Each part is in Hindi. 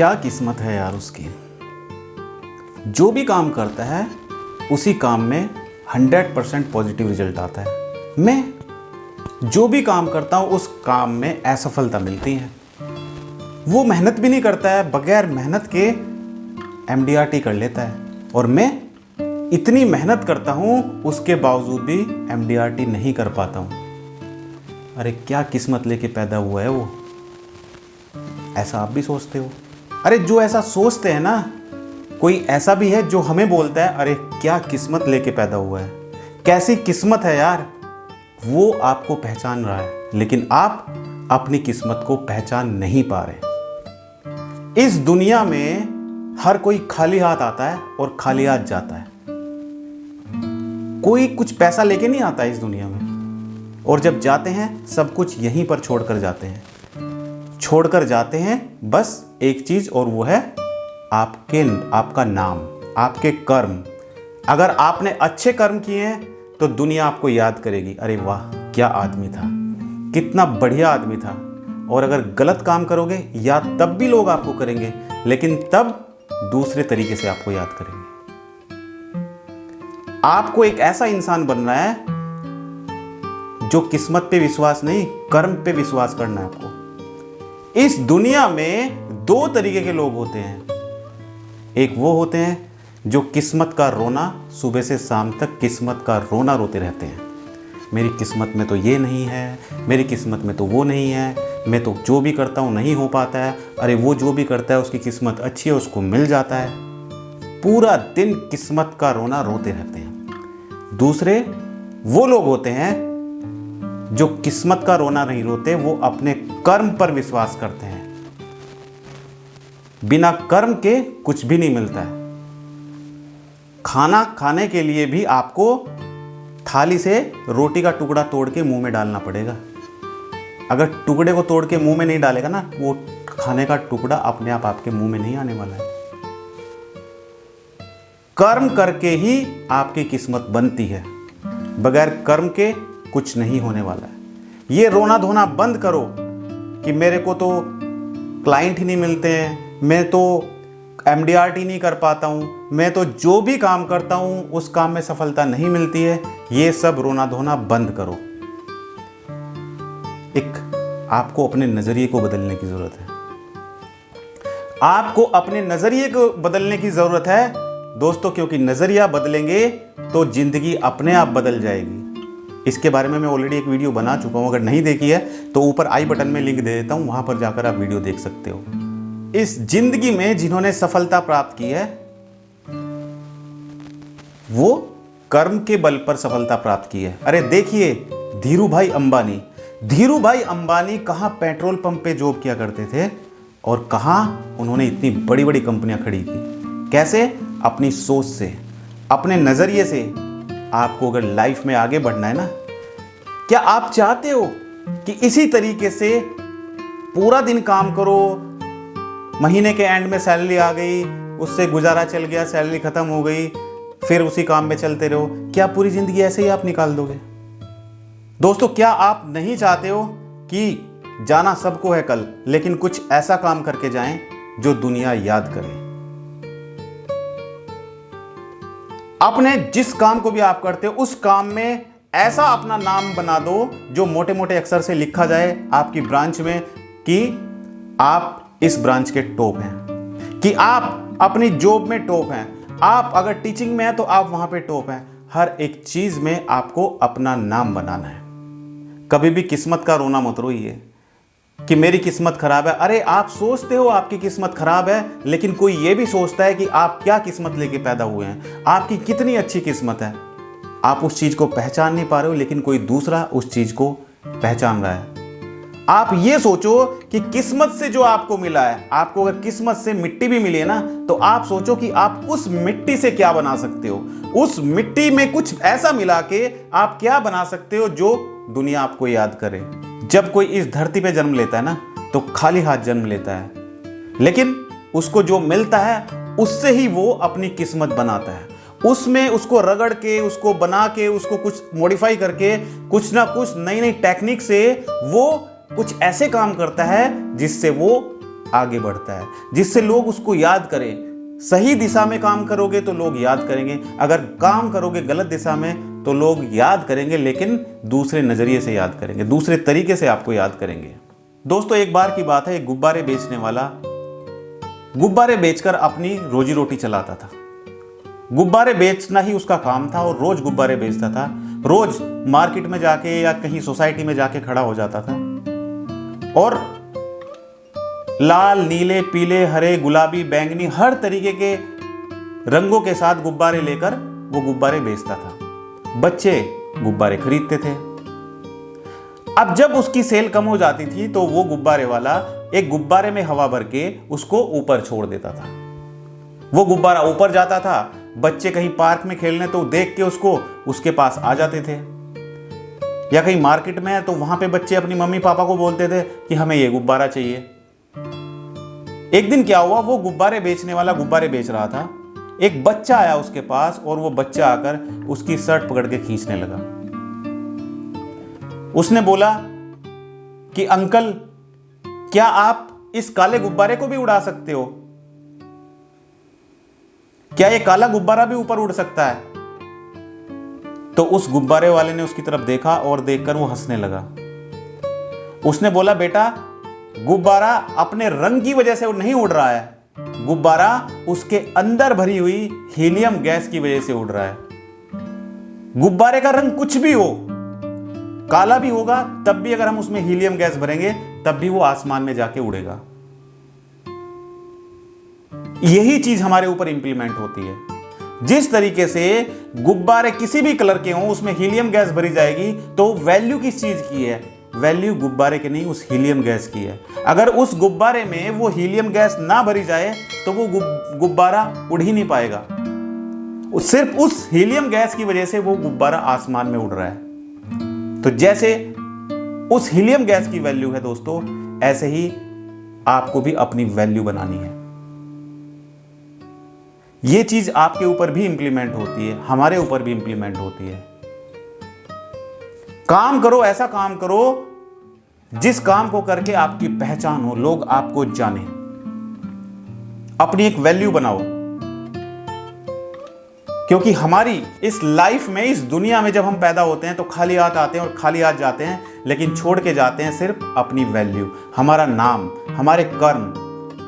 क्या किस्मत है यार उसकी। जो भी काम करता है उसी काम में 100% पॉजिटिव रिजल्ट आता है। मैं जो भी काम करता हूँ उस काम में असफलता मिलती है। वो मेहनत भी नहीं करता है, बगैर मेहनत के MDRT कर लेता है, और मैं इतनी मेहनत करता हूँ उसके बावजूद भी MDRT नहीं कर पाता हूँ। अरे क्या किस्मत लेके पैदा हुआ है वो। ऐसा आप भी सोचते हो? अरे जो ऐसा सोचते हैं ना, कोई ऐसा भी है जो हमें बोलता है अरे क्या किस्मत लेके पैदा हुआ है, कैसी किस्मत है यार। वो आपको पहचान रहा है, लेकिन आप अपनी किस्मत को पहचान नहीं पा रहे। इस दुनिया में हर कोई खाली हाथ आता है और खाली हाथ जाता है। कोई कुछ पैसा लेके नहीं आता है इस दुनिया में, और जब जाते हैं सब कुछ यहीं पर छोड़कर जाते हैं। छोड़कर जाते हैं बस एक चीज, और वो है आपका नाम, आपके कर्म। अगर आपने अच्छे कर्म किए हैं तो दुनिया आपको याद करेगी, अरे वाह क्या आदमी था, कितना बढ़िया आदमी था। और अगर गलत काम करोगे याद तब भी लोग आपको करेंगे, लेकिन तब दूसरे तरीके से आपको याद करेंगे। आपको एक ऐसा इंसान बनना है जो किस्मत पे विश्वास नहीं, कर्म पे विश्वास करना है आपको। इस दुनिया में दो तरीके के लोग होते हैं। एक वो होते हैं जो किस्मत का रोना, सुबह से शाम तक किस्मत का रोना रोते रहते हैं। मेरी किस्मत में तो ये नहीं है, मेरी किस्मत में तो वो नहीं है, मैं तो जो भी करता हूँ नहीं हो पाता है। अरे वो जो भी करता है उसकी किस्मत अच्छी है, उसको मिल जाता है। पूरा दिन किस्मत का रोना रोते रहते हैं। दूसरे वो लोग होते हैं जो किस्मत का रोना नहीं रोते, वो अपने कर्म पर विश्वास करते हैं। बिना कर्म के कुछ भी नहीं मिलता है। खाना खाने के लिए भी आपको थाली से रोटी का टुकड़ा तोड़ के मुंह में डालना पड़ेगा। अगर टुकड़े को तोड़ के मुंह में नहीं डालेगा ना, वो खाने का टुकड़ा अपने आप आपके मुंह में नहीं आने वाला है। कर्म करके ही आपकी किस्मत बनती है, बगैर कर्म के कुछ नहीं होने वाला है। ये रोना धोना बंद करो कि मेरे को तो क्लाइंट ही नहीं मिलते हैं, मैं तो MDRT नहीं कर पाता हूँ, मैं तो जो भी काम करता हूँ उस काम में सफलता नहीं मिलती है। ये सब रोना धोना बंद करो। एक आपको अपने नजरिए को बदलने की जरूरत है। आपको अपने नजरिए को बदलने की जरूरत है दोस्तों, क्योंकि नजरिया बदलेंगे तो जिंदगी अपने आप बदल जाएगी। इसके बारे में मैं ऑलरेडी एक वीडियो बना चुका हूं, अगर नहीं देखी है तो ऊपर आई बटन में लिंक दे देता हूं, वहां पर जाकर आप वीडियो देख सकते हो। इस जिंदगी में जिन्होंने सफलता प्राप्त की है वो कर्म के बल पर सफलता प्राप्त की है। अरे देखिए धीरू भाई अंबानी कहां पेट्रोल पंप पे जॉब किया करते थे और कहां उन्होंने इतनी बड़ी बड़ी कंपनियां खड़ी की। कैसे? अपनी सोच से, अपने नजरिए से। आपको अगर लाइफ में आगे बढ़ना है ना, क्या आप चाहते हो कि इसी तरीके से पूरा दिन काम करो, महीने के एंड में सैलरी आ गई, उससे गुजारा चल गया, सैलरी खत्म हो गई, फिर उसी काम में चलते रहो? क्या पूरी जिंदगी ऐसे ही आप निकाल दोगे? दोस्तों, क्या आप नहीं चाहते हो कि जाना सबको है कल, लेकिन कुछ ऐसा काम करके जाएं जो दुनिया याद करे? अपने जिस काम को भी आप करते हो उस काम में ऐसा अपना नाम बना दो जो मोटे मोटे अक्षर से लिखा जाए आपकी ब्रांच में कि आप इस ब्रांच के टॉप हैं, कि आप अपनी जॉब में टॉप हैं, आप अगर टीचिंग में हैं तो आप वहां पे टॉप हैं। हर एक चीज में आपको अपना नाम बनाना है। कभी भी किस्मत का रोना मत रोइए कि मेरी किस्मत खराब है। अरे आप सोचते हो आपकी किस्मत खराब है, लेकिन कोई ये भी सोचता है कि आप क्या किस्मत लेके पैदा हुए हैं, आपकी कितनी अच्छी किस्मत है। आप उस चीज को पहचान नहीं पा रहे हो, लेकिन कोई दूसरा उस चीज को पहचान रहा है। आप ये सोचो कि किस्मत से जो आपको मिला है, आपको अगर किस्मत से मिट्टी भी मिली है ना, तो आप सोचो कि आप उस मिट्टी से क्या बना सकते हो। उस मिट्टी में कुछ ऐसा मिला के आप क्या बना सकते हो जो दुनिया आपको याद करे। जब कोई इस धरती पे जन्म लेता है ना, तो खाली हाथ जन्म लेता है, लेकिन उसको जो मिलता है उससे ही वो अपनी किस्मत बनाता है। उसमें उसको रगड़ के, उसको बना के, उसको कुछ मॉडिफाई करके, कुछ ना कुछ नई नई टेक्निक से वो कुछ ऐसे काम करता है जिससे वो आगे बढ़ता है, जिससे लोग उसको याद करें। सही दिशा में काम करोगे तो लोग याद करेंगे, अगर काम करोगे गलत दिशा में तो लोग याद करेंगे, लेकिन दूसरे नज़रिए से याद करेंगे, दूसरे तरीके से आपको याद करेंगे। दोस्तों, एक बार की बात है, एक गुब्बारे बेचने वाला गुब्बारे बेचकर अपनी रोजी रोटी चलाता था। गुब्बारे बेचना ही उसका काम था और रोज गुब्बारे बेचता था। रोज मार्केट में जाके या कहीं सोसाइटी में जाके खड़ा हो जाता था और लाल, नीले, पीले, हरे, गुलाबी, बैंगनी हर तरीके के रंगों के साथ गुब्बारे लेकर वो गुब्बारे बेचता था। बच्चे गुब्बारे खरीदते थे। अब जब उसकी सेल कम हो जाती थी तो वो गुब्बारे वाला एक गुब्बारे में हवा भर के उसको ऊपर छोड़ देता था। वो गुब्बारा ऊपर जाता था, बच्चे कहीं पार्क में खेलने तो देख के उसके पास आ जाते थे, या कहीं मार्केट में है तो वहां पे बच्चे अपनी मम्मी पापा को बोलते थे कि हमें ये गुब्बारा चाहिए। एक दिन क्या हुआ, वो गुब्बारे बेचने वाला गुब्बारे बेच रहा था, एक बच्चा आया उसके पास और वो बच्चा आकर उसकी शर्ट पकड़ के खींचने लगा। उसने बोला कि अंकल, क्या आप इस काले गुब्बारे को भी उड़ा सकते हो? क्या ये काला गुब्बारा भी ऊपर उड़ सकता है? तो उस गुब्बारे वाले ने उसकी तरफ देखा और देखकर वो हंसने लगा। उसने बोला, बेटा, गुब्बारा अपने रंग की वजह से नहीं उड़ रहा है, गुब्बारा उसके अंदर भरी हुई हीलियम गैस की वजह से उड़ रहा है। गुब्बारे का रंग कुछ भी हो, काला भी होगा, तब भी अगर हम उसमें हीलियम गैस भरेंगे तब भी वो आसमान में जाके उड़ेगा। यही चीज हमारे ऊपर इंप्लीमेंट होती है। जिस तरीके से गुब्बारे किसी भी कलर के हों, उसमें हीलियम गैस भरी जाएगी, तो वैल्यू किस चीज की है? वैल्यू गुब्बारे की नहीं, उस हीलियम गैस की है। अगर उस गुब्बारे में वो हीलियम गैस ना भरी जाए तो वो गुब्बारा उड़ ही नहीं पाएगा। सिर्फ उस हीलियम गैस की वजह से वो गुब्बारा आसमान में उड़ रहा है। तो जैसे उस हीलियम गैस की वैल्यू है दोस्तों, ऐसे ही आपको भी अपनी वैल्यू बनानी है। ये चीज आपके ऊपर भी इंप्लीमेंट होती है, हमारे ऊपर भी इंप्लीमेंट होती है। काम करो, ऐसा काम करो जिस काम को करके आपकी पहचान हो, लोग आपको जाने, अपनी एक वैल्यू बनाओ। क्योंकि हमारी इस लाइफ में, इस दुनिया में जब हम पैदा होते हैं तो खाली हाथ आते हैं और खाली हाथ जाते हैं, लेकिन छोड़ के जाते हैं सिर्फ अपनी वैल्यू, हमारा नाम, हमारे कर्म,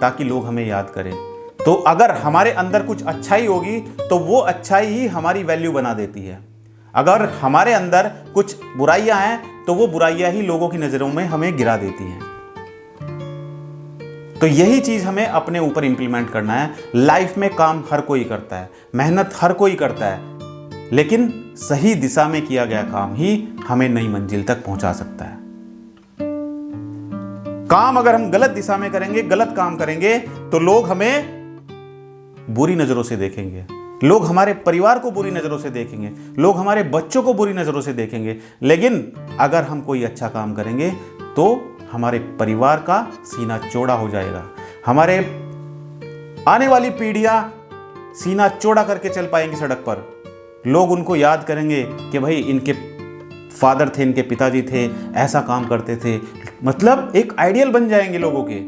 ताकि लोग हमें याद करें। तो अगर हमारे अंदर कुछ अच्छाई होगी तो वो अच्छाई ही हमारी वैल्यू बना देती है। अगर हमारे अंदर कुछ बुराइयां हैं तो वो बुराइयां ही लोगों की नजरों में हमें गिरा देती हैं। तो यही चीज हमें अपने ऊपर इंप्लीमेंट करना है। लाइफ में काम हर कोई करता है, मेहनत हर कोई करता है, लेकिन सही दिशा में किया गया काम ही हमें नई मंजिल तक पहुंचा सकता है। काम अगर हम गलत दिशा में करेंगे, गलत काम करेंगे, तो लोग हमें बुरी नजरों से देखेंगे, लोग हमारे परिवार को बुरी नजरों से देखेंगे, लोग हमारे बच्चों को बुरी नजरों से देखेंगे। लेकिन अगर हम कोई अच्छा काम करेंगे तो हमारे परिवार का सीना चौड़ा हो जाएगा, हमारे आने वाली पीढ़ियां सीना चौड़ा करके चल पाएंगी सड़क पर। लोग उनको याद करेंगे कि भाई इनके फादर थे, इनके पिताजी थे, ऐसा काम करते थे, मतलब एक आइडियल बन जाएंगे लोगों के।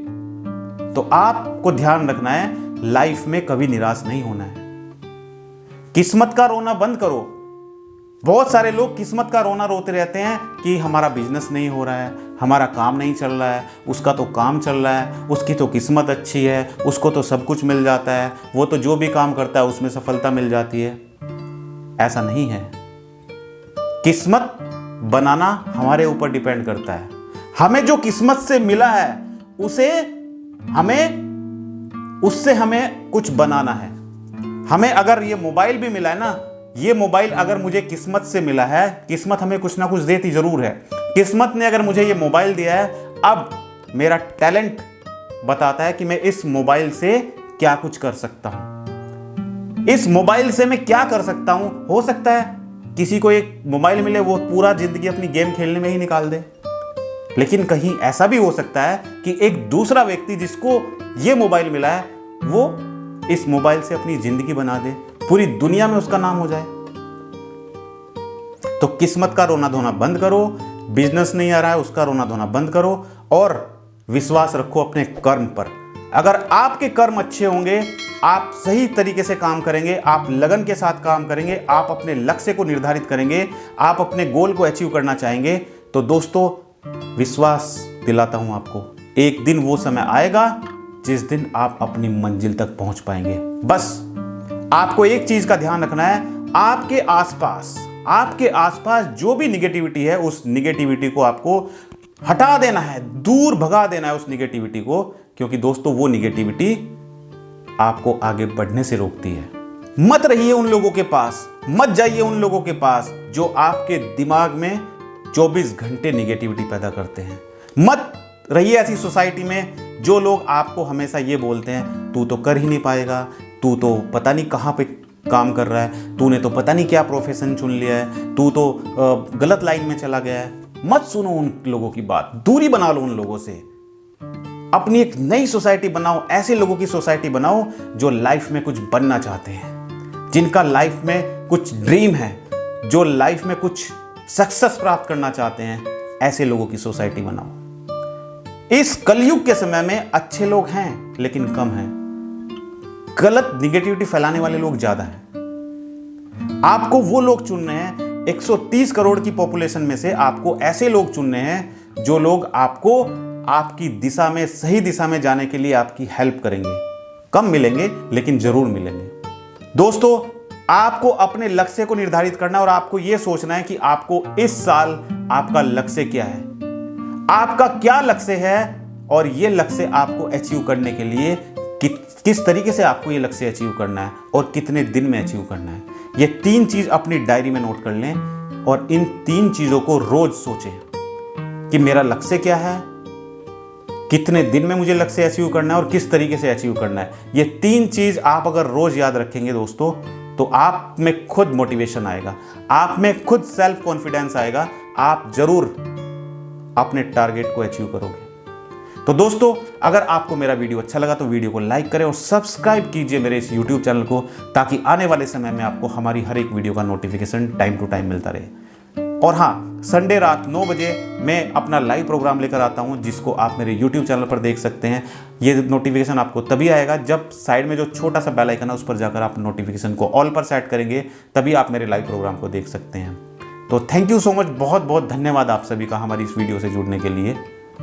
तो आपको ध्यान रखना है, लाइफ में कभी निराश नहीं होना है। किस्मत का रोना बंद करो। बहुत सारे लोग किस्मत का रोना रोते रहते हैं कि हमारा बिजनेस नहीं हो रहा है, हमारा काम नहीं चल रहा है, उसका तो काम चल रहा है, उसकी तो किस्मत अच्छी है, उसको तो सब कुछ मिल जाता है, वो तो जो भी काम करता है उसमें सफलता मिल जाती है। ऐसा नहीं है। किस्मत बनाना हमारे ऊपर डिपेंड करता है। हमें जो किस्मत से मिला है उससे हमें कुछ बनाना है। हमें अगर ये मोबाइल भी मिला है ना, ये मोबाइल अगर मुझे किस्मत से मिला है, किस्मत हमें कुछ ना कुछ देती जरूर है। किस्मत ने अगर मुझे ये मोबाइल दिया है, अब मेरा टैलेंट बताता है कि मैं इस मोबाइल से क्या कुछ कर सकता हूं, इस मोबाइल से मैं क्या कर सकता हूं। हो सकता है किसी को एक मोबाइल मिले, वो पूरा जिंदगी अपनी गेम खेलने में ही निकाल दे, लेकिन कहीं ऐसा भी हो सकता है कि एक दूसरा व्यक्ति जिसको ये मोबाइल मिला है, वो इस मोबाइल से अपनी जिंदगी बना दे, पूरी दुनिया में उसका नाम हो जाए। तो किस्मत का रोना धोना बंद करो, बिजनेस नहीं आ रहा है उसका रोना धोना बंद करो, और विश्वास रखो अपने कर्म पर। अगर आपके कर्म अच्छे होंगे, आप सही तरीके से काम करेंगे, आप लगन के साथ काम करेंगे, आप अपने लक्ष्य को निर्धारित करेंगे, आप अपने गोल को अचीव करना चाहेंगे, तो दोस्तों विश्वास दिलाता हूं आपको, एक दिन वो समय आएगा जिस दिन आप अपनी मंजिल तक पहुंच पाएंगे। बस आपको एक चीज का ध्यान रखना है, आपके आसपास जो भी निगेटिविटी है, उस निगेटिविटी को आपको हटा देना है, दूर भगा देना है उस निगेटिविटी को, क्योंकि दोस्तों वो निगेटिविटी आपको आगे बढ़ने से रोकती है। मत रहिए उन लोगों के पास, मत जाइए उन लोगों के पास जो आपके दिमाग में 24 घंटे निगेटिविटी पैदा करते हैं। मत रहिए ऐसी सोसाइटी में जो लोग आपको हमेशा ये बोलते हैं, तू तो कर ही नहीं पाएगा, तू तो पता नहीं कहाँ पे काम कर रहा है, तूने तो पता नहीं क्या प्रोफेशन चुन लिया है, तू तो गलत लाइन में चला गया है। मत सुनो उन लोगों की बात, दूरी बना लो उन लोगों से। अपनी एक नई सोसाइटी बनाओ, ऐसे लोगों की सोसाइटी बनाओ जो लाइफ में कुछ बनना चाहते हैं, जिनका लाइफ में कुछ ड्रीम है, जो लाइफ में कुछ सक्सेस प्राप्त करना चाहते हैं। ऐसे लोगों की सोसाइटी बनाओ। इस कलयुग के समय में अच्छे लोग हैं लेकिन कम हैं, गलत निगेटिविटी फैलाने वाले लोग ज्यादा हैं। आपको वो लोग चुनने हैं, 130 करोड़ की पॉपुलेशन में से आपको ऐसे लोग चुनने हैं जो लोग आपको आपकी दिशा में, सही दिशा में जाने के लिए आपकी हेल्प करेंगे। कम मिलेंगे लेकिन जरूर मिलेंगे। दोस्तों, आपको अपने लक्ष्य को निर्धारित करना और आपको यह सोचना है कि आपको इस साल आपका लक्ष्य क्या है, आपका क्या लक्ष्य है, और यह लक्ष्य आपको अचीव करने के लिए किस तरीके से आपको यह लक्ष्य अचीव करना है और कितने दिन में अचीव करना है। ये 3 चीज अपनी डायरी में नोट कर लें और इन 3 चीजों को रोज सोचें कि मेरा लक्ष्य क्या है, कितने दिन में मुझे लक्ष्य अचीव करना है और किस तरीके से अचीव करना है। ये 3 चीज आप अगर रोज याद रखेंगे दोस्तों, तो आप में खुद मोटिवेशन आएगा, आप में खुद सेल्फ कॉन्फिडेंस आएगा, आप जरूर अपने टारगेट को अचीव करोगे। तो दोस्तों, अगर आपको मेरा वीडियो अच्छा लगा तो वीडियो को लाइक करें और सब्सक्राइब कीजिए मेरे इस YouTube चैनल को, ताकि आने वाले समय में आपको हमारी हर एक वीडियो का नोटिफिकेशन टाइम टू टाइम मिलता रहे। और हाँ, संडे रात 9 बजे मैं अपना लाइव प्रोग्राम लेकर आता हूं, जिसको आप मेरे YouTube चैनल पर देख सकते हैं। ये नोटिफिकेशन आपको तभी आएगा जब साइड में जो छोटा सा बेल आइकन है उस पर जाकर आप नोटिफिकेशन को ऑल पर सेट करेंगे, तभी आप मेरे लाइव प्रोग्राम को देख सकते हैं। तो थैंक यू सो मच, बहुत बहुत धन्यवाद आप सभी का हमारी इस वीडियो से जुड़ने के लिए।